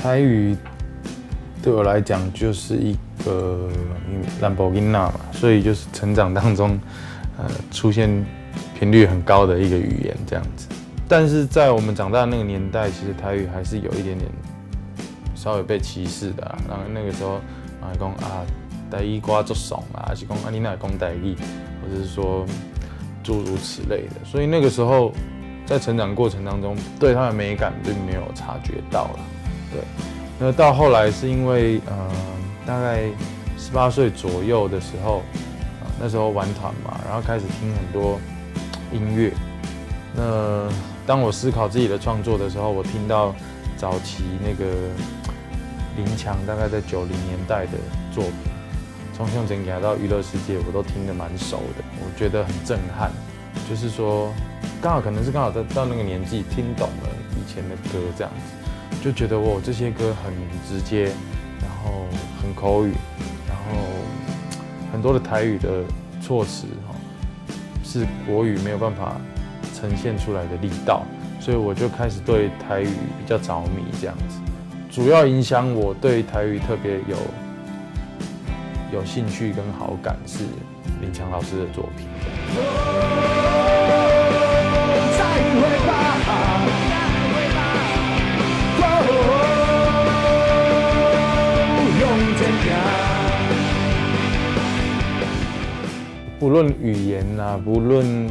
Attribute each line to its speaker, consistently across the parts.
Speaker 1: 台语对我来讲就是一个兰博基纳嘛，所以就是成长当中，出现频率很高的一个语言这样子。但是在我们长大的那个年代，其实台语还是有一点点稍微被歧视的啊。然后那个时候讲啊，台语歌做爽啊，还是讲啊你哪讲台语，或者是说诸如此类的。所以那个时候在成长过程当中，对它的美感并没有察觉到了。对，那到后来是因为大概18岁左右的时候，那时候玩团嘛，然后开始听很多音乐。那当我思考自己的创作的时候，我听到早期那个林强大概在90年代的作品，从《向前走》到《娱乐世界》，我都听得蛮熟的，我觉得很震撼。就是说，刚好到那个年纪，听懂了以前的歌，这样子，就觉得哇，这些歌很直接，然后很口语，然后很多的台语的措辞是国语没有办法呈现出来的力道，所以我就开始对台语比较着迷，这样子。主要影响我对台语特别有兴趣跟好感是林强老师的作品。不论语言啊，不论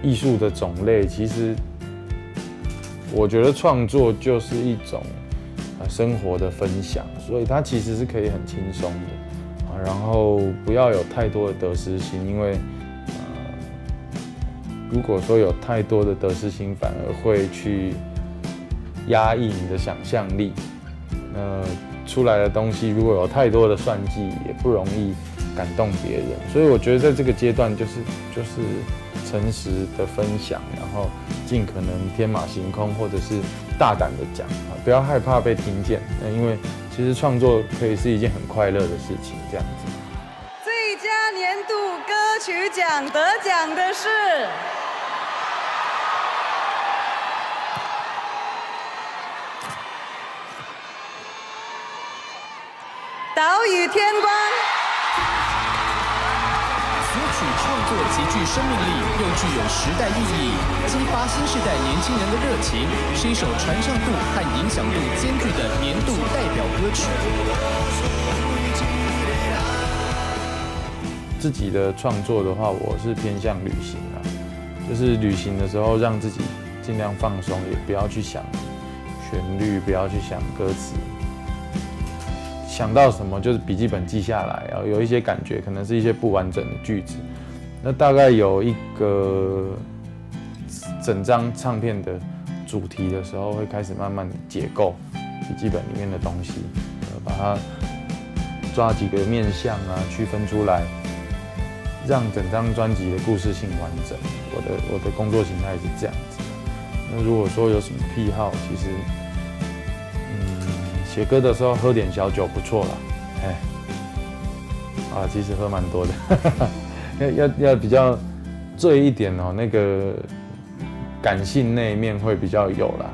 Speaker 1: 艺术的种类，其实我觉得创作就是一种生活的分享，所以它其实是可以很轻松的然后不要有太多的得失心，因为如果说有太多的得失心，反而会去压抑你的想象力。出来的东西如果有太多的算计，也不容易感动别人。所以我觉得在这个阶段，就是诚实的分享，然后尽可能天马行空，或者是大胆的讲不要害怕被听见。因为其实创作可以是一件很快乐的事情，这样子。
Speaker 2: 最佳年度歌曲奖得奖的是岛屿天光。
Speaker 3: 此曲创作极具生命力，又具有时代意义，激发新时代年轻人的热情，是一首传唱度和影响度兼具的年度代表歌曲。
Speaker 1: 自己的创作的话，我是偏向旅行就是旅行的时候让自己尽量放松，也不要去想旋律，不要去想歌词。想到什么就是笔记本记下来，然后有一些感觉，可能是一些不完整的句子。那大概有一个整张唱片的主题的时候，会开始慢慢解构笔记本里面的东西，把它抓几个面向区分出来，让整张专辑的故事性完整。我的工作形态是这样子。那如果说有什么癖好，其实写歌的时候喝点小酒不错啦，其实喝蛮多的，要比较醉一点那个感性那一面会比较有啦。